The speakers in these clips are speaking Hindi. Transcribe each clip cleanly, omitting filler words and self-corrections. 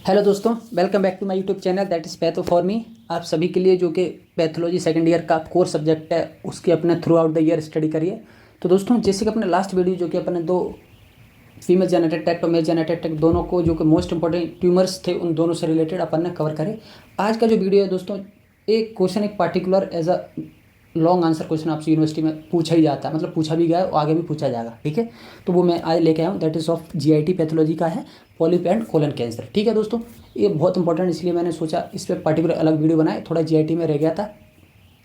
हेलो दोस्तों, welcome back to my YouTube channel that is patho for me. आप सभी के लिए जो कि पैथोलॉजी सेकंड ईयर का कोर सब्जेक्ट है उसकी अपने throughout the year study करिए। तो दोस्तों, जैसे कि अपने लास्ट वीडियो जो कि अपने दो फीमेल जेनेटिक ट्रैक्ट और मेल जेनेटिक ट्रैक्ट दोनों को जो कि मोस्ट इंपॉर्टेंट ट्यूमर्स थे उन दोनों से रिलेटेड अपन ने कवर करे। आज का जो वीडियो है दोस्तों, एक क्वेश्चन एक particular as a long answer question आपसे यूनिवर्सिटी में पूछा ही जाता है, मतलब पूछा भी गया है और आगे भी पूछा जाएगा। ठीक है, तो वो मैं आज लेके आया हूँ, that is of GIT pathology का है, पॉलिप एंड कोलन कैंसर। ठीक है दोस्तों, ये बहुत इंपॉर्टेंट, इसलिए मैंने सोचा इस पर पर्टिकुलर अलग वीडियो बनाए, थोड़ा जीआईटी में रह गया था।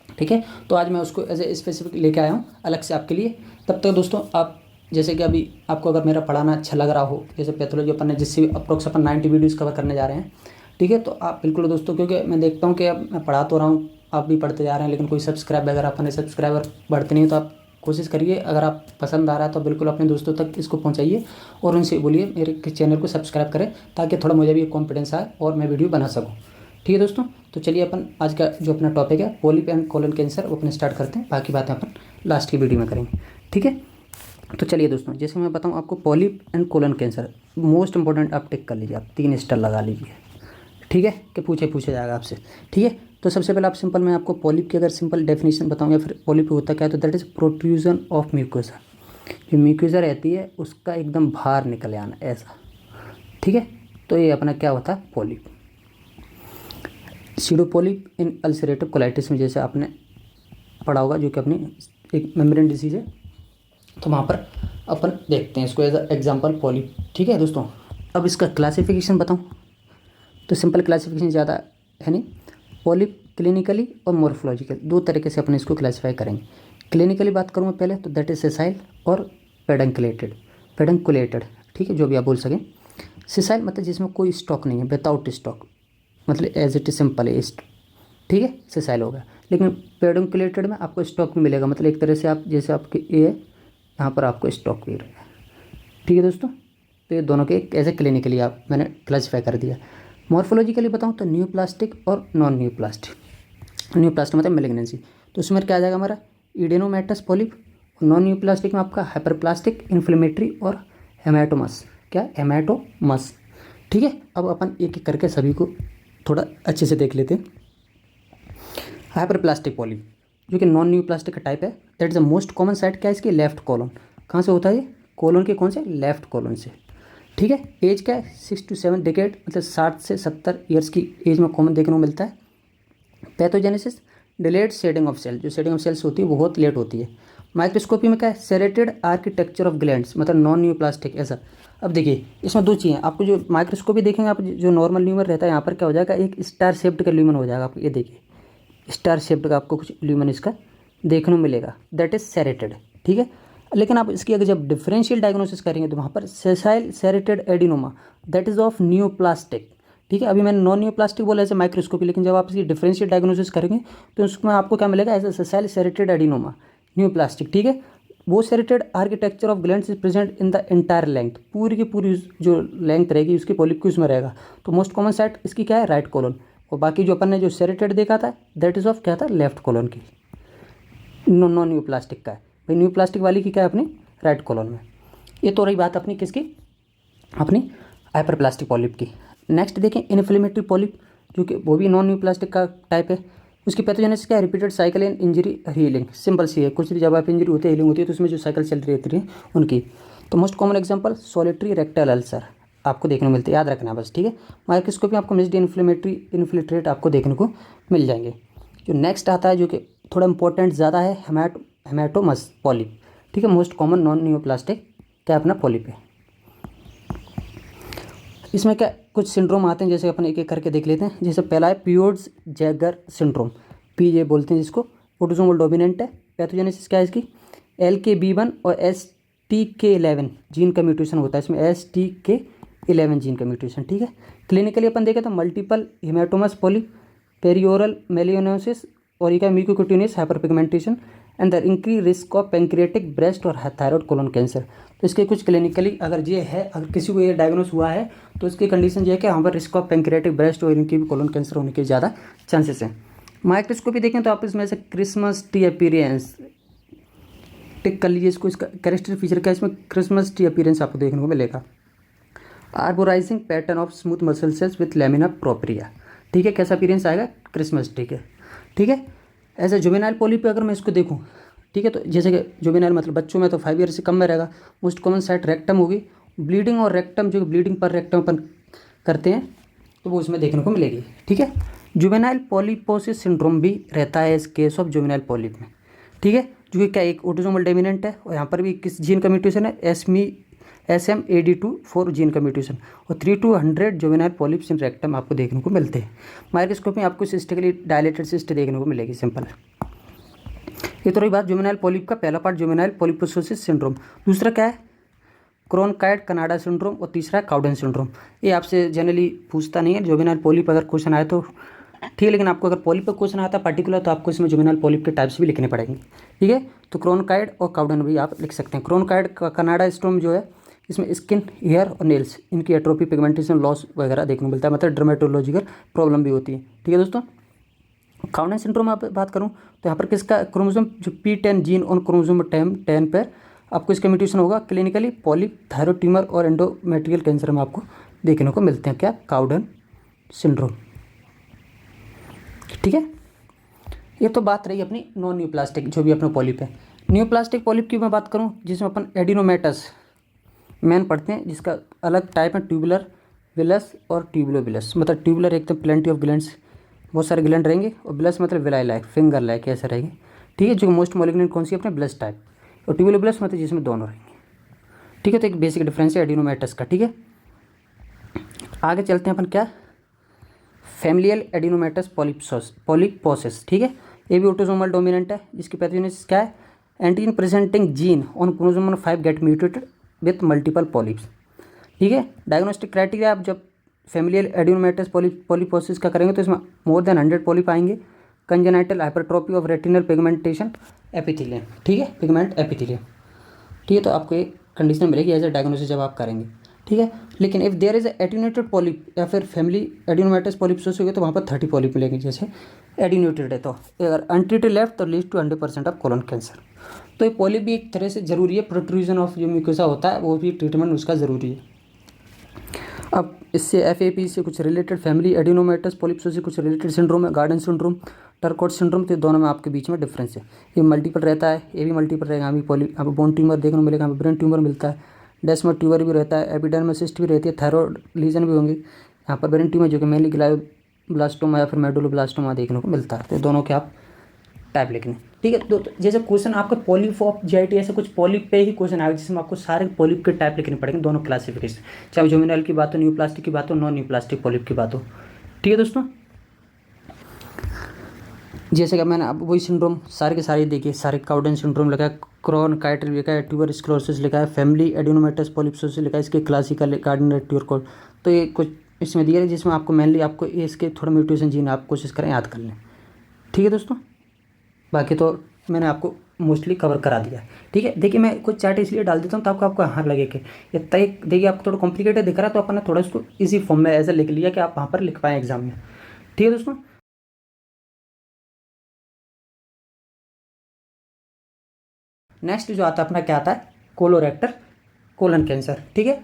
ठीक है, तो आज मैं उसको एज ए स्पेसिफिक लेके आया हूँ अलग से आपके लिए। तब तक दोस्तों, आप जैसे कि अभी आपको अगर मेरा पढ़ाना अच्छा लग रहा हो, जैसे पैथोलॉजी अपन ने जिससे अप्रोक्स अपन 90 वीडियोज़ कवर करने जा रहे हैं। ठीक है, तो आप बिल्कुल दोस्तों, क्योंकि मैं देखता हूँ कि अब मैं पढ़ा तो रहा हूँ, आप भी पढ़ते जा रहे हैं, लेकिन कोई सब्सक्राइब अगर अपने सब्सक्राइबर बढ़ते नहीं, तो आप कोशिश करिए, अगर आप पसंद आ रहा है तो बिल्कुल अपने दोस्तों तक इसको पहुंचाइए और उनसे बोलिए मेरे चैनल को सब्सक्राइब करें, ताकि थोड़ा मुझे भी कॉन्फिडेंस आए और मैं वीडियो बना सकूं। ठीक है दोस्तों, तो चलिए अपन आज का जो अपना टॉपिक है पॉलिप एंड कोलन कैंसर वो अपने स्टार्ट करते हैं, बाकी बातें अपन लास्ट की वीडियो में करेंगे। ठीक है, तो चलिए दोस्तों, जैसे मैं बताऊं आपको polyp and colon cancer most important, आप टिक कर लीजिए, आप 3 स्टार लगा लीजिए। ठीक है, कि पूछा जाएगा आपसे। ठीक है, तो सबसे पहले आप सिंपल मैं आपको पॉलिप की अगर सिंपल डेफिनेशन बताऊँ या फिर पॉलिप होता क्या है, तो that is protrusion of mucosa. जो म्यूकोसा रहती है उसका एकदम बाहर निकल आना ऐसा। ठीक है, तो ये अपना क्या होता है पॉलिप। सीडोपॉलिप इन अल्सरेटिव कोलाइटिस में जैसे आपने पढ़ा होगा, जो कि अपनी एक मेम्ब्रेन डिसीज है, तो वहाँ पर अपन देखते हैं इसको एज एग्जाम्पल पॉलिप। ठीक है दोस्तों, अब इसका क्लासिफिकेशन बताऊँ तो सिंपल क्लासिफिकेशन ज़्यादा है नहीं। पॉलिप क्लिनिकली और मोर्फोलॉजिकल दो तरीके से अपन इसको क्लासीफाई करेंगे। क्लिनिकली बात करूँ मैं पहले, तो दैट इज सेसाइल और पेडंकुलेटेड। ठीक है, जो भी आप बोल सकें। सेसाइल मतलब जिसमें कोई स्टॉक नहीं है, विदाउट स्टॉक, मतलब एज इट इज सिंपल है। ठीक है, सेसाइल होगा। लेकिन पेडंकुलेटेड में आपको स्टॉक भी मिलेगा, मतलब एक तरह से आप जैसे आपके ए है, यहाँ पर आपको स्टॉक भी रहेगा। ठीक है दोस्तों, तो ये दोनों के ऐसे क्लिनिकली आप मैंने क्लासीफाई कर दिया। मॉर्फोलॉजिकली बताऊँ तो न्यू प्लास्टिक और non new plastic. New plastic मतलब मेलिग्नेंसी, तो उसमें क्या आ जाएगा हमारा इडेनोमेटस पॉलिप। नॉन न्यू प्लास्टिक में आपका हाइपरप्लास्टिक, इन्फ्लेमेटरी और हेमाटोमस। क्या हेमाटोमस। ठीक है, अब अपन एक एक करके सभी को थोड़ा अच्छे से देख लेते हैं। हाइपरप्लास्टिक पॉलिप जो कि नॉन न्यू प्लास्टिक का टाइप है, that is the most common site क्या है इसकी, लेफ्ट कॉलन। कहाँ से होता है ये, कॉलन के कौन से, लेफ्ट कॉलन से। ठीक है, एज क्या है 6 to 7 डिकेड, मतलब 60 से 70 ईयर्स की एज में कॉमन देखने को मिलता है। Pathogenesis delayed shedding of cell, जो शेडिंग ऑफ सेल्स होती है वो बहुत लेट होती है। माइक्रोस्कोपी में क्या है, सेरेटेड आर्किटेक्चर ऑफ ग्लैंड्स, मतलब नॉन न्यू प्लास्टिक ऐसा। अब देखिए इसमें दो चीज़ें, आपको जो माइक्रोस्कोपी देखेंगे आप, जो नॉर्मल ल्यूमन रहता है यहाँ पर क्या हो जाएगा, एक स्टार शेप्ड का ल्यूमन हो जाएगा आपको, ये देखिए स्टार शेप्ड का आपको कुछ ल्यूमन इसका देखने को मिलेगा, दैट इज सेरेटेड। ठीक है, लेकिन आप इसकी अगर जब डिफरेंशियल डायग्नोसिस करेंगे तो वहाँ पर sessile serrated adenoma, that is of new plastic. ठीक है, अभी मैंने नॉन न्यू प्लास्टिक बोला ऐसे माइक्रोस्कोपी, लेकिन जब आप इसकी डिफरेंशियल डायग्नोसिस करेंगे तो उसमें आपको क्या मिलेगा, as a sessile serrated adenoma, neoplastic. ठीक है, वो serrated architecture of glands is present in the entire length, पूरी की पूरी जो लेंथ रहेगी उसकी पॉलिप की उसमें रहेगा। तो मोस्ट कॉमन साइट इसकी क्या है, राइट कॉलन। और बाकी जो अपन ने जो सेरेटेड देखा था दैट इज ऑफ क्या था, लेफ्ट कॉलन की, नॉन न्यू प्लास्टिक का है भाई। न्यू प्लास्टिक वाली की क्या है अपनी, राइट कॉलन में। ये तो रही बात अपनी किसकी, अपनी हाइपरप्लास्टिक पॉलिप की। नेक्स्ट देखें इन्फ्लेमेटरी पॉलिप, जो कि वो भी नॉन न्यू प्लास्टिक का टाइप है। उसकी पैथोजेनेसिस क्या है, repeated cycle in injury healing, simple सी है, कुछ भी जब आप इंजरी होती है हीलिंग होती है तो उसमें जो साइकिल चल रही रहती है उनकी। तो most common example solitary rectal ulcer आपको देखने को मिलते हैं, याद रखना बस। ठीक है, माइक्रोस्कोपी आपको मिस्ड इन्फ्लेमेटरी इन्फिल्ट्रेट आपको देखने को मिल जाएंगे। जो नेक्स्ट आता है जो कि थोड़ा इंपॉर्टेंट ज़्यादा है, हेमाटोमस पॉलिप। ठीक है, most common noun new plastic क्या अपना पॉलिप है। इसमें क्या कुछ सिंड्रोम आते हैं, जैसे अपन एक एक करके देख लेते हैं। जैसे पहला है पियोर्स जैगर सिंड्रोम, पी ये बोलते हैं जिसको, ऑटोसोमल डोमिनेंट है। पैथोजेनेसिस क्या है इसकी, LK B1 और STK11 जीन का म्यूटेशन होता है इसमें, STK11 जीन का म्यूटेशन। ठीक है, क्लिनिकली अपन देखें तो मल्टीपल हिमेटोमस पॉलिप, पेरियोरल मेलियोनोसिस और ये क्या mucocutaneous hyperpigmentation and the increase risk of pancreatic breast और थायराइड कोलन कैंसर। तो इसके कुछ क्लिनिकली अगर ये है, अगर किसी को ये डायग्नोस हुआ है तो इसकी कंडीशन ये है कि यहाँ पर रिस्क ऑफ पेंक्रियाटिक ब्रेस्ट और इनकी भी कोलन कैंसर होने के ज़्यादा चांसेस हैं। माइक्रोस्कोपी देखें तो आप इसमें से क्रिसमस टी अपीयरेंस टिक कर लीजिए इसको, इसका कैरेक्टर फीचर क्या है, इसमें क्रिसमस टी अपीयरेंस आपको देखने को मिलेगा। Arborizing pattern of smooth muscle cells with lamina propria, ठीक है। कैसा अपीयरेंस आएगा, क्रिसमस, ठीक है, ठीक है। एज ए जुवेनाइल पॉलिप पे अगर मैं इसको देखूँ, ठीक है, तो जैसे कि जुवेनाइल मतलब बच्चों में तो 5 ईयर से कम में रहेगा। मोस्ट कॉमन साइट रेक्टम होगी। ब्लीडिंग और रेक्टम, जो ब्लीडिंग पर रेक्टम अपन करते हैं, तो वो इसमें देखने को मिलेगी, ठीक है। जुवेनाइल पॉलीपोसिस सिंड्रोम भी रहता है इस केस ऑफ जुवेनाइल पॉलिप में, ठीक है, जो कि क्या एक ऑटोसोमल डोमिनेंट है, और यहाँ पर भी किस जीन का म्यूटेशन है, SMAD2 4 जीन का म्यूटेशन, और 3 to 100 juvenile polyps in rectum आपको देखने को मिलते हैं। माइक्रोस्कोप में आपको सिस्टिकली डायलेटेड सिस्ट देखने को मिलेगी, सिंपल। ये तो रही बात जुवेनाइल पॉलिप का पहला पार्ट, जुवेनाइल पॉलीपोसिस सिंड्रोम। दूसरा क्या है, क्रोनकाइट कनाडा सिंड्रोम, और तीसरा काउडन सिंड्रोम। ये आपसे जनरली पूछता नहीं है, जुवेनाइल पॉलिप अगर क्वेश्चन आए तो ठीक है, लेकिन आपको अगर पॉलिप पर क्वेश्चन आता है पर्टिकुलर, तो आपको इसमें जुवेनाइल पॉलिप के टाइप्स भी लिखने पड़ेंगे, ठीक है। तो क्रोनकाइड और काउडन भी आप लिख सकते हैं। क्रोनकाइड का कनाडा सिंड्रोम जो है, इसमें स्किन, हेयर और नेल्स, इनकी एट्रोफी, पिगमेंटेशन लॉस वगैरह देखने को मिलता है, मतलब डर्मेटोलॉजिकल प्रॉब्लम भी होती है, ठीक है दोस्तों। काउडन सिंड्रोम आप बात करूँ तो यहाँ पर किसका क्रोमोसोम, जो P10 जीन ऑन क्रोमोसोम 10 पर आपको इसका म्यूटेशन होगा। क्लिनिकली पॉलिप, थायरॉइड ट्यूमर और एंडोमेट्रियल कैंसर में आपको देखने को मिलते हैं, क्या, काउडन सिंड्रोम, ठीक है। ये तो बात रही अपनी नॉन न्यूप्लास्टिक, जो भी अपना पॉलिप है। न्यूप्लास्टिक पॉलिप की मैं बात करूँ, जिसमें अपन एडिनोमेटस मेन पढ़ते हैं, जिसका अलग टाइप है ट्यूबुलर विलस और ट्यूबुलोविलस। मतलब ट्यूबुलर एकदम प्लेंटी ऑफ ग्लैंड्स, बहुत सारे ग्लैंड रहेंगे, और विलस मतलब विलाई लाइक, फिंगर लाइक ऐसे रहेंगे, ठीक है। जो मोस्ट मॉलिग्नेंट कौन सी अपने ब्लस टाइप, और ट्यूबुलोविलस मतलब जिसमें दोनों रहेंगे, ठीक है। तो एक बेसिक डिफरेंस है एडिनोमेटस का, ठीक है। आगे चलते हैं अपन, क्या, फैमिलियल एडिनोमेटस पॉलिपोसिस, ठीक है। ये भी ऑटोसोमल डोमिनेंट है, जिसकी पैथोजेनेसिस क्या है, antigen presenting gene on chromosome 5 get mutated with multiple polyps, ठीक है। डायग्नोस्टिक क्राइटेरिया, आप जब फैमिलियल एडिनोमेटस पॉलिपोसिस का करेंगे तो इसमें मोर देन 100 पॉलिप आएंगे। Congenital hypertrophy of retinal pigmentation epithelium, ठीक है, पिगमेंट एपिथेलियम, ठीक है। तो आपको एक कंडीशन मिलेगी एज ए डायग्नोसिस जब आप करेंगे, ठीक है। लेकिन इफ़ देयर इज एटीन्यूटेड पॉलिप या फिर फैमिली एडिनोमेटस पॉलिपोसिस होगी तो वहाँ पर 30 पॉलिप मिलेंगे, जैसे एडिन्यूटेड है। तो अगर अनट्रीटेड लेफ्ट तो lead to 100% of colon cancer. तो ये पॉलिप भी एक तरह से ज़रूरी है, प्रोट्रूजन ऑफ जो म्यूकोसा होता है वो भी ट्रीटमेंट उसका ज़रूरी है। अब इससे FAP से कुछ रिलेटेड, फैमिली एडिनोमेटस पॉलिपोसिस से कुछ रिलेटेड सिंड्रोम है, गार्डन सिंड्रोम, टर्कोट सिंड्रोम, तो दोनों में आपके बीच में डिफरेंस है। ये मल्टीपल रहता है, ये भी मल्टीपल रहेगा। यहाँ भी यहाँ पर बोन ट्यूमर देखने को मिलेगा, यहाँ पर ब्रेन ट्यूमर मिलता है, डेस्मर ट्यूमर भी रहता है, एपिडर्मल सिस्ट भी रहती है, थायरॉइड लीजन भी होंगे। यहाँ पर ब्रेन ट्यूमर जो कि मेनली ग्लायोब्लास्टोमा या फिर मेडुलोब्लास्टोमा देखने को मिलता है। तो दोनों के आप टाइप लिखने, ठीक है। तो जैसे क्वेश्चन आपका पॉलिप ऑफ GIT ऐसे कुछ पॉलिप पे ही क्वेश्चन आएगा, जिसमें आपको सारे पॉलिप के टाइप लिखने पड़ेंगे, दोनों क्लासिफिकेशन, चाहे जुवेनाइल की बात हो, न्यू प्लास्टिक की बात हो, नॉन न्यू प्लास्टिक पॉलिप की बात हो, ठीक है दोस्तों। जैसे कि मैंने अब वही सिंड्रोम सारे के सारे देखिए, सारे काउडन सिंड्रोम लिखा है, क्रोनकाइट लिखा है, ट्यूबर स्क्लेरोसिस लिखा है, फैमिली एडिनोमेटस पॉलिपोसिस लिखा है, इसके क्लासिकल गार्डनर ट्यूबर कोड, तो ये कुछ इसमें दिया है, जिसमें आपको मेनली आपको इसके थोड़ा म्यूटेशन जीन आप कोशिश करें याद कर लें, ठीक है दोस्तों। बाकी तो मैंने आपको मोस्टली कवर करा दिया है, ठीक है। देखिए मैं कुछ चार्ट इसलिए डाल देता हूँ ताकि आपको हाँ लगे कि ये तय, देखिए आपको थोड़ा कॉम्प्लिकेटेड दिख रहा है, तो अपन ने थोड़ा इसको इजी फॉर्म में ऐसा लिख लिया कि आप वहाँ पर लिख पाएँ एग्जाम में, ठीक है दोस्तों। नेक्स्ट जो आता है अपना क्या आता है, कोलोरेक्टर कोलन कैंसर, ठीक है।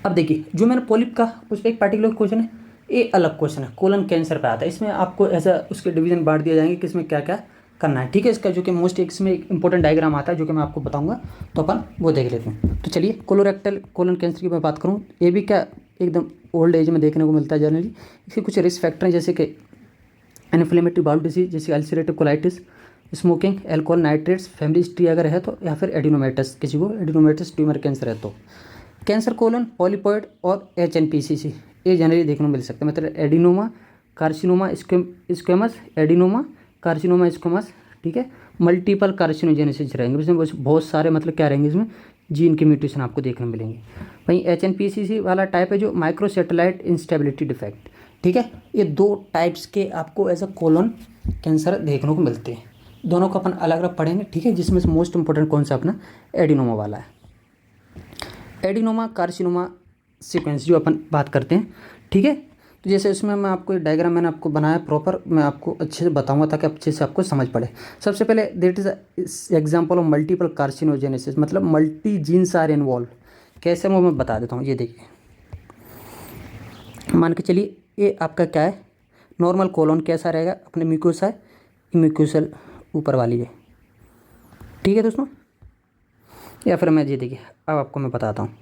अब देखिए जो मैंने पॉलिप का उस पर एक पर्टिकुलर क्वेश्चन है, ये अलग क्वेश्चन है, कोलन कैंसर पे आता है। इसमें आपको ऐसा उसके डिवीजन बांट दिया जाएंगे कि इसमें क्या क्या करना है, ठीक है। इसका जो कि मोस्ट इसमें एक इंपॉर्टेंट डायग्राम आता है जो कि मैं आपको बताऊंगा, तो अपन वो देख लेते हैं। तो चलिए कोलोरेक्टल कोलन कैंसर की मैं बात करूँ, ये भी क्या एकदम ओल्ड एज में देखने को मिलता है जनरली। इसके कुछ रिस्क फैक्टर हैं, जैसे कि इन्फ्लेमेटरी बाउल डिसीज, जैसे ulcerative colitis, smoking, alcohol, nitrates, family history अगर है तो, या फिर एडिनोमेटस, किसी को एडिनोमेटस ट्यूमर कैंसर है तो, कैंसर कोलन, पॉलीपॉइड और HNPCC ये जनरली देखने को मिल सकते हैं। मतलब adenoma, carcinoma squamous, adenoma, carcinoma squamous, ठीक है। मल्टीपल कार्सिनोजेनेसिस रहेंगे, इसमें बहुत सारे मतलब क्या रहेंगे, इसमें जीन के म्यूटेशन आपको देखने को मिलेंगे। वहीं HNPCC वाला टाइप है जो माइक्रोसेटेलाइट इंस्टेबिलिटी डिफेक्ट, ठीक है। ये 2 टाइप्स के आपको एज अ कोलन कैंसर देखने को मिलते हैं, दोनों को अपन अलग अलग पढ़ेंगे, ठीक है। जिसमें से मोस्ट इंपॉर्टेंट कौन सा अपना एडिनोमा वाला है, एडिनोमा कार्सिनोमा सीक्वेंस जो अपन बात करते हैं, ठीक है। तो जैसे इसमें मैं आपको एक डायग्राम मैंने आपको बनाया प्रॉपर, मैं आपको अच्छे से बताऊंगा ताकि अच्छे से आपको समझ पड़े। सबसे पहले that is example of multiple carcinogenesis, मतलब मल्टी जीन्स आर इन्वॉल्व, कैसे वो मैं बता देता हूँ। ये देखिए, मान के चलिए ये आपका क्या है, नॉर्मल कोलोन कैसा रहेगा, अपने म्यूकोसा है, म्यूकोसल ऊपर वाली है, ठीक है दोस्तों। या फिर मैं ये देखिए, अब आपको मैं बताता हूँ,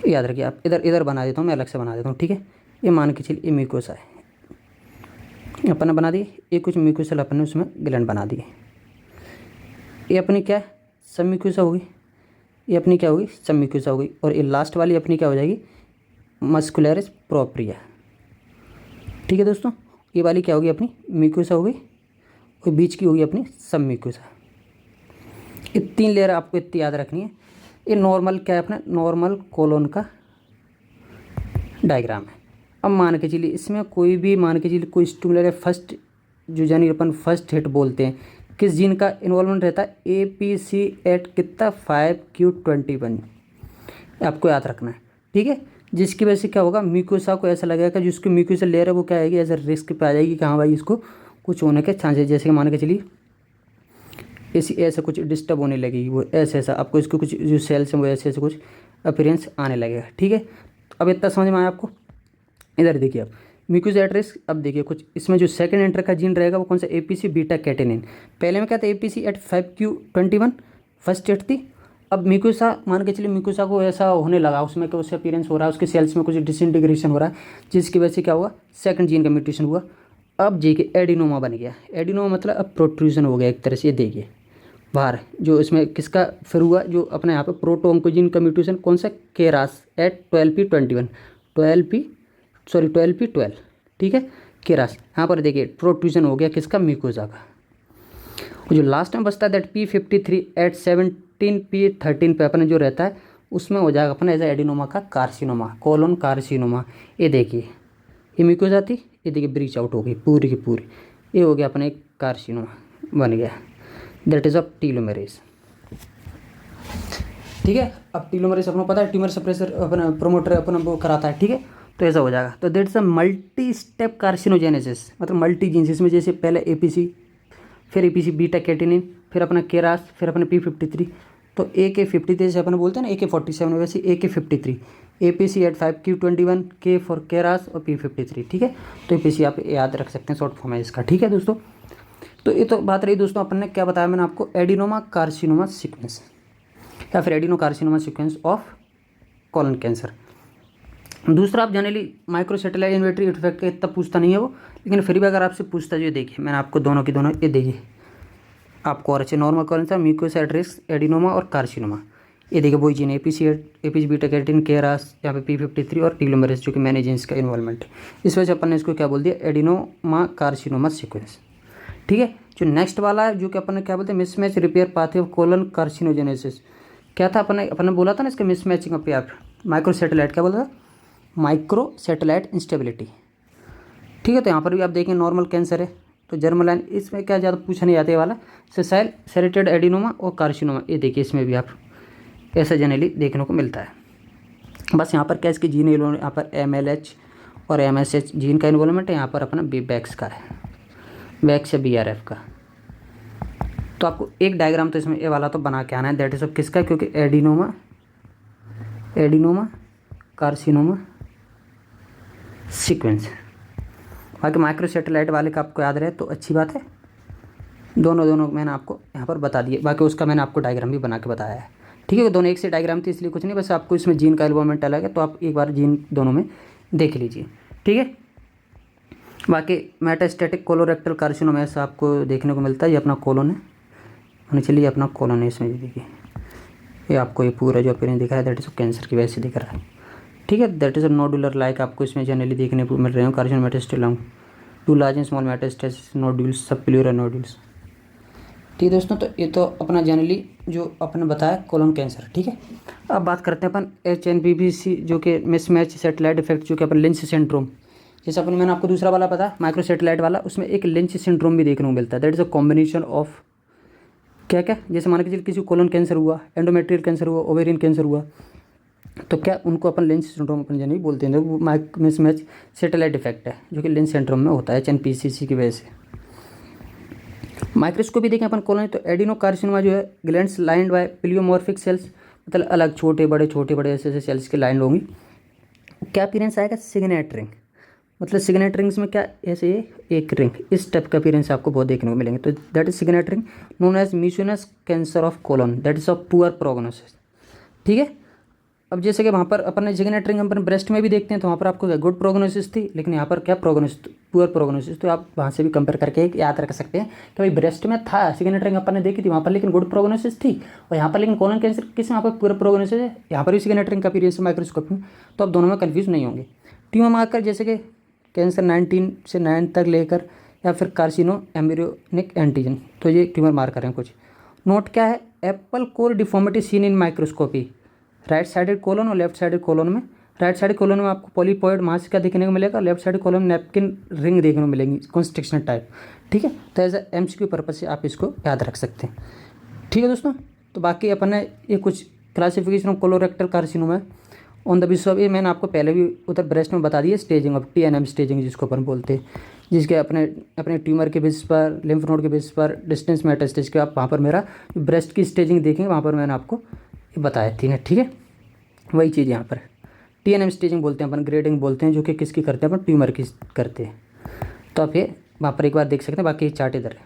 याद रखिए आप, इधर बना देता हूँ, मैं अलग से बना देता हूँ, ठीक है। ये मान के चलिए ये म्यूकोसा है, अपन ने बना दिए, ये कुछ म्यूकोसल अपन ने उसमें ग्लैंड बना दिए। ये अपनी क्या है, सब म्यूकोसा होगी, ये अपनी क्या होगी, सब म्यूकोसा होगी। और ये लास्ट वाली अपनी क्या हो जाएगी, मस्कुलरिस प्रोप्रिया, ठीक है दोस्तों। ये वाली क्या होगी, अपनी म्यूकोसा होगी, और बीच की होगी अपनी सब म्यूकोसा। ये 3 लेयर आपको इतनी याद रखनी है। ये नॉर्मल क्या है, अपना नॉर्मल कोलोन का डायग्राम है। अब मान के चलिए इसमें कोई भी, मान के चलिए कोई स्टिमुलर फर्स्ट, जो यानी अपन फर्स्ट हिट बोलते हैं, किस जीन का इन्वॉल्वमेंट रहता है, APC एट कितना 5q21, आपको याद रखना है, ठीक है। जिसकी वजह से क्या होगा, म्यूकोसा को ऐसा लगेगा, जिसकी म्यूकोसा लेयर है वो क्या आएगी, एज ए रिस्क पे आ जाएगी कि हाँ भाई इसको कुछ होने के चांसेस, जैसे कि मान के चलिए ऐसा कुछ डिस्टर्ब होने लगेगी, वो ऐसा आपको इसको कुछ जो सेल्स हैं वो ऐसे कुछ अपीयरेंस आने लगेगा, ठीक है। तो अब इतना समझ में आया आपको। इधर देखिए आप म्यूकोसा एट रिस्क, अब देखिए कुछ इसमें जो सेकंड एंटर का जीन रहेगा वो कौन सा, APC बीटा कैटेनिन। पहले में क्या था, APC at 5q21 first hit थी। अब म्यूकोसा, मान के चलिए म्यूकोसा को ऐसा होने लगा, उसमें क्या उससे अपीयरेंस हो रहा है, उसके सेल्स में कुछ डिसइंटीग्रेशन हो रहा है, जिसकी वजह से क्या हुआ, सेकंड जीन का म्यूटेशन हुआ। अब देखिए एडिनोमा बन गया। एडिनोमा मतलब अब प्रोट्रूजन हो गया एक तरह से, ये देखिए बाहर, जो इसमें किसका फिर हुआ, जो अपने यहाँ पे प्रोटोन्कोजीन का म्यूटेशन कौन सा, केरास एट 12p21 12p12, ठीक है, केरास। यहाँ पर देखिए प्रोट्रूजन हो गया किसका, म्यूकोसा का। जो लास्ट में बचता है दैट P53 एट 17p13 पे अपने जो रहता है उसमें हो जाएगा अपना एज एडिनोमा का कार्सिनोमा, कोलोन कार्सिनोमा। ये देखिए ये म्यूकोसा थी, ये देखिए ब्रीच आउट हो गई पूरी की पूरी, ये हो गया अपना एक कार्सिनोमा बन गया, दैट इज ऑफ टीलोमेरेज, ठीक है। अब टीलोमेरेज अपना पता है, ट्यूमर सप्रेसर अपना प्रोमोटर अपना वो कराता है, ठीक है। तो ऐसा हो जाएगा। तो that's a multi step carcinogenesis, मतलब मल्टी जीन्स, इसमें जैसे पहले APC, फिर APC बीटा कैटेनिन, फिर अपना केरास, फिर अपना P53। तो AK53 जैसे अपन बोलते हैं ना AK47, वैसे AK53, APC at 5q21, K for KRAS और P53, ठीक है। तो APC आप याद रख सकते हैं, शॉर्ट फॉर्म है इसका, ठीक है दोस्तों। तो ये तो बात रही दोस्तों, अपन ने क्या बताया मैंने आपको, एडिनोमा कार्सिनोमा सीक्वेंस या फिर adeno carcinoma sequence of colon cancer. दूसरा, आप जनरली माइक्रोसेटेलाइट इन्वेटरी इफेक्ट का इतना पूछता नहीं है वो, लेकिन फिर भी अगर आपसे पूछता, जो देखिए मैंने आपको दोनों की दोनों ये देखिए आपको और अच्छे नॉर्मल कौन सा, म्यूकोसा एट रिस्क, एडिनोमा और कार्सिनोमा। ये देखिए वही gene APC beta carotene, Keras, यहाँ पे P53 और टीलोमेरेज, जो कि मैंने जीन्स का इन्वॉल्वमेंट। इस वजह से अपन ने इसको क्या बोल दिया, एडिनोमा कार्सिनोमा सीक्वेंस, ठीक है। जो नेक्स्ट वाला है, जो कि अपन ने क्या बोलते हैं, mismatch repair pathway of colon carcinogenesis. क्या था, अपन ने बोला था ना इसके मिसमैचिंग ऑफ पेयर, माइक्रोसेटेलाइट, क्या बोला था, माइक्रोसेटेलाइट इंस्टेबिलिटी, ठीक है। तो यहाँ पर भी आप देखें नॉर्मल कैंसर है, तो जर्मलाइन, इसमें क्या ज़्यादा पूछा नहीं जाते वाला, सेसाइल सेरेटेड एडिनोमा और कार्सिनोमा, ये देखिए इसमें भी आप ऐसा जनरली देखने को मिलता है। बस यहाँ पर क्या इसकी जीन, यहाँ पर MLH और MSH जीन का इन्वॉल्वमेंट है, यहाँ पर अपना BBEX का है, BEX या BRF का। तो आपको एक डायग्राम तो इसमें ये वाला तो बना के आना है, दैट इज ऑफ किसका, क्योंकि एडिनोमा कार्सिनोमा सीक्वेंस। बाकी माइक्रोसेटेलाइट वाले का आपको याद रहे तो अच्छी बात है, दोनों मैंने आपको यहाँ पर बता दिए, बाकी उसका मैंने आपको डायग्राम भी बना के बताया है, ठीक है। दोनों एक से डायग्राम थी इसलिए कुछ नहीं, बस आपको इसमें जीन का इन्वॉल्वमेंट अलग है, तो आप एक बार जीन दोनों में देख लीजिए, ठीक है। बाकी मेटास्टेटिक कोलोरेक्टल कार्सिनोमा ऐसा आपको देखने को मिलता है, ये अपना कोलोन है, मान चलिए अपना कोलोन है, इसमें देखिए ये आपको ये पूरा जो अपीयरेंस दिख रहा है दैट इज कैंसर की वजह से दिख रहा है, ठीक है। That is a nodular like आपको इसमें जनरली देखने को मिल रहे हैं कार्सिनो मेटास्टेलम, 2 large and small metastasis nodules, subpleural nodules, ठीक है दोस्तों। तो ये तो अपना जनरली जो अपने बताया कोलन कैंसर, ठीक है। अब बात करते हैं अपन HNPBC, जो कि मिसमैच सेटेलाइट इफेक्ट, जो कि अपन लिंच सिंड्रोम, जैसे अपन मैंने आपको दूसरा वाला पता माइक्रोसेटेलाइट वाला, उसमें एक लिंच सिंड्रोम भी देखने को मिलता है, that is a combination of क्या क्या, जैसे मान के चलिए किसी को कोलन कैंसर हुआ, एंडोमेट्रियल कैंसर हुआ, ओवेरियन कैंसर हुआ, तो क्या उनको अपन लिंच सिंड्रोम अपन जनरली बोलते हैं, वो मिसमैच सेटेलाइट इफेक्ट है, जो कि लिंच सिंड्रोम में होता है HNPCC की वजह से। माइक्रोस्कोपी देखें अपन कोलन, तो एडिनो कार्सिनोमा जो है, glands lined by pleomorphic cells मतलब अलग छोटे बड़े ऐसे ऐसे सेल्स की लाइन होंगी। क्या अपीयरेंस आएगा, सिग्नेट रिंग। मतलब सिग्नेट रिंग्स में क्या, ऐसे एक रिंग इस टाइप का अपीयरेंस आपको बहुत देखने को मिलेंगे। तो that is signet ring known as mucinous cancer of colon, that is of poor prognosis. ठीक है। अब जैसे कि वहाँ पर अपन ने सिग्नेट रिंग अपन ब्रेस्ट में भी देखते हैं, तो वहाँ पर आपको गुड प्रोग्नोसिस थी, लेकिन यहाँ पर क्या प्रोग्नोसिस, पुअर प्रोग्नोसिस। तो आप वहाँ से भी कंपेयर करके एक याद रख सकते हैं कि भाई ब्रेस्ट में था सिग्नेट रिंग अपन ने देखी थी वहाँ पर, लेकिन गुड प्रोग्नोसिस थी, और यहाँ पर लेकिन कोलन कैंसर किस में, यहाँ पर पुअर प्रोग्नोसिस है, यहाँ पर भी सिग्नेट रिंग का अपीयरेंस माइक्रोस्कोप में। तो आप दोनों में कन्फ्यूज नहीं होंगे। ट्यूमर मार्कर जैसे कि कैंसर 19 से 9 तक लेकर, या फिर कार्सिनो एम्ब्रियोनिक एंटीजन, तो ये ट्यूमर मार्कर हैं कुछ। नोट क्या है, Apple core deformity seen in microscopy, right sided colon और लेफ्ट साइडेड कोलन में। राइट साइड कोलन में आपको पॉलीपॉइड मास का देखने को मिलेगा, लेफ्ट साइड कोलन में नैपकिन रिंग देखने को मिलेंगी कॉन्स्ट्रिक्शन टाइप। ठीक है। तो एज MCQ पर्पज से आप इसको याद रख सकते हैं। ठीक है दोस्तों। तो बाकी अपन ने ये कुछ classification of colorectal carcinoma on the basis of, ये मैंने आपको पहले भी उधर ब्रेस्ट में बता दिया, स्टेजिंग ऑफ TNM स्टेजिंग जिसको अपन बोलते हैं, जिसके अपने अपने ट्यूमर के बेसिस पर, लिम्फ नोड के बेसिस पर, डिस्टेंस मेटास्टेज के, आप वहाँ पर मेरा ब्रेस्ट की स्टेजिंग देखेंगे, वहाँ पर मैंने आपको ये बताया थी। ठीक है। वही चीज़ यहाँ पर TNM स्टेजिंग बोलते हैं अपन, ग्रेडिंग बोलते हैं, जो कि किसकी करते हैं अपन, ट्यूमर की करते हैं। तो आप ये वहाँ पर एक बार देख सकते हैं, बाकी चार्ट इधर है।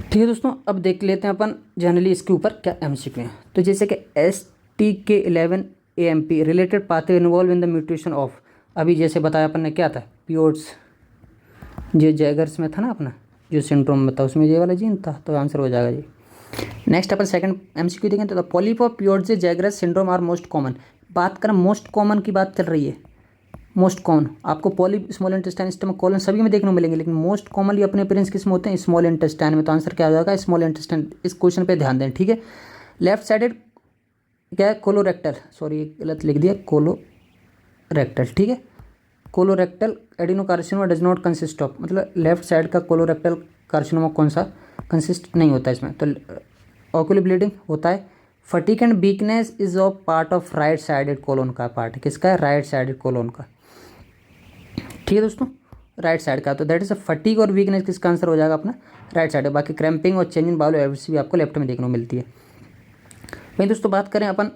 ठीक है दोस्तों। अब देख लेते हैं अपन जनरली इसके ऊपर क्या MCQ हैं। तो जैसे कि STK11 AMP related pathway involve in the mutation of, अभी जैसे बताया अपन ने क्या था, पियोट्स, जो जैगर्स में था ना अपना जो सिंड्रोम में था, उसमें ये वाला जीन था, तो आंसर हो जाएगा जी। नेक्स्ट अपन सेकंड MCQ देखें तो polyp of Peutz Jeghers syndrome are most common. बात करें मोस्ट कॉमन की, बात चल रही है मोस्ट कॉमन, आपको polyp small intestine, stomach, colon सभी में देखने को मिलेंगे, लेकिन मोस्ट कॉमनली अपने अपीयरेंस किस में होते हैं, स्मॉल इंटेस्टाइन में। तो आंसर क्या हो जाएगा, स्मॉल इंटेस्टाइन। इस क्वेश्चन पे ध्यान दें। ठीक है। लेफ्ट साइडेड क्या है, कोलोरेक्टल, सॉरी गलत लिख दिया, कोलोरेक्टल। ठीक है। Colorectal adenocarcinoma does not consist of, मतलब लेफ्ट साइड का कोलोरेक्टल कार्सिनोमा कौन सा कंसिस्ट नहीं होता इसमें। तो ऑक्यूलर ब्लीडिंग होता है। Fatigue and weakness is of part of right sided colon का पार्ट, किसका है, राइट साइडेड कोलोन का। ठीक है दोस्तों, राइट साइड का। तो दैट इज अ फटीग और वीकनेस किसका आंसर हो जाएगा अपना, राइट साइड। बाकी क्रैम्पिंग और चेंज इन बाउल हैबिट्स भी आपको लेफ्ट में देखने को मिलती है। वहीं दोस्तों बात करें अपन,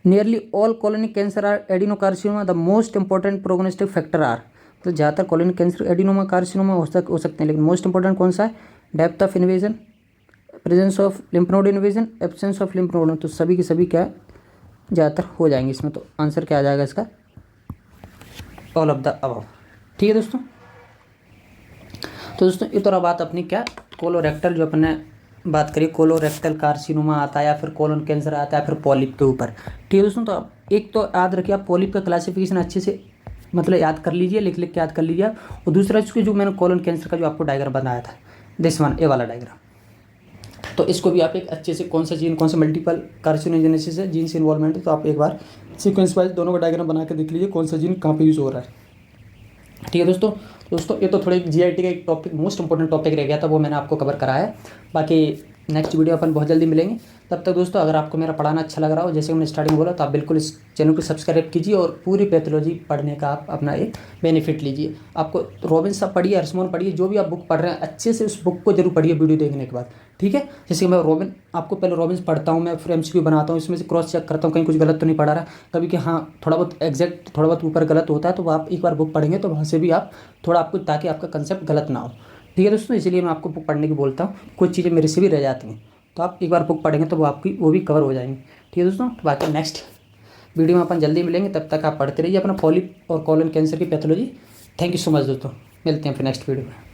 nearly all colonic cancer are adenocarcinoma, the most important prognostic factor are, तो ज़्यादातर कोलोनिक कैंसर एडिनोमा कार्सिनोमा हो सकते हैं, लेकिन मोस्ट इंपॉर्टेंट कौन सा है, depth of invasion, presence of lymph node invasion, absence of lymph node, तो सभी की सभी क्या ज़्यादातर हो जाएंगे इसमें। तो आंसर क्या आ जाएगा इसका, ऑल ऑफ द अबव। ठीक है दोस्तों। तो दोस्तों ये तो बात अपनी क्या, कोलोरेक्टल जो अपने बात करिए, कोलोरेक्टल कार्सिनोमा आता है, या फिर कोलन कैंसर आता है, फिर पॉलिप के ऊपर। ठीक है दोस्तों। तो आप एक तो याद रखिए, आप पॉलिप का क्लासिफिकेशन अच्छे से मतलब याद कर लीजिए, लिख लिख के याद कर लीजिए आप। और दूसरा इसको जो मैंने कोलन कैंसर का जो आपको डायग्राम बनाया था, दिस वन, ए वाला डायग्राम, तो इसको भी आप एक अच्छे से कौन सा जीन, कौन सा मल्टीपल कार्सिनोजेनेसिस है, जीन से इन्वॉल्वमेंट है, तो आप एक बार सीक्वेंस वाइज दोनों का डायग्राम बना के देख लीजिए कौन सा जीन कहाँ पे यूज़ हो रहा है। ठीक है दोस्तों ये तो थोड़े GIT का एक टॉपिक, मोस्ट इंपॉर्टेंट टॉपिक रह गया था, वो मैंने आपको कवर कराया है। बाकी नेक्स्ट वीडियो अपन बहुत जल्दी मिलेंगे। तब तक दोस्तों अगर आपको मेरा पढ़ाना अच्छा लग रहा हो, जैसे मैंने स्टार्टिंग बोला, तो आप बिल्कुल इस चैनल को सब्सक्राइब कीजिए और पूरी पैथोलॉजी पढ़ने का आप अपना एक बेनिफिट लीजिए। आपको रॉबिन्स सब पढ़िए, हर्समोन पढ़िए, जो भी आप बुक पढ़ रहे हैं अच्छे से उस बुक को जरूर पढ़िए वीडियो देखने के बाद। ठीक है। जैसे मैं रॉबिन आपको पहले रॉबिन्स पढ़ता हूँ, मैं फिर MCQ बनाता हूँ, इसमें से क्रॉस चेक करता हूँ कहीं कुछ गलत तो नहीं पढ़ा रहा कभी, कि हाँ थोड़ा बहुत एग्जैक्ट, थोड़ा बहुत ऊपर गलत होता है, तो आप एक बार बुक पढ़ेंगे तो वहाँ से भी आप थोड़ा आपको, ताकि आपका कंसेप्ट गलत ना हो। ठीक है दोस्तों, इसलिए मैं आपको बुक पढ़ने की बोलता हूँ। कुछ चीज़ें मेरे से भी रह जाती हैं, तो आप एक बार बुक पढ़ेंगे तो वो आपकी वो भी कवर हो जाएंगे। ठीक है दोस्तों। तो बाकी नेक्स्ट वीडियो में अपन जल्दी मिलेंगे, तब तक आप पढ़ते रहिए अपना पॉलिप और कोलन कैंसर की pathology. Thank you so much दोस्तों, मिलते हैं फिर नेक्स्ट वीडियो में।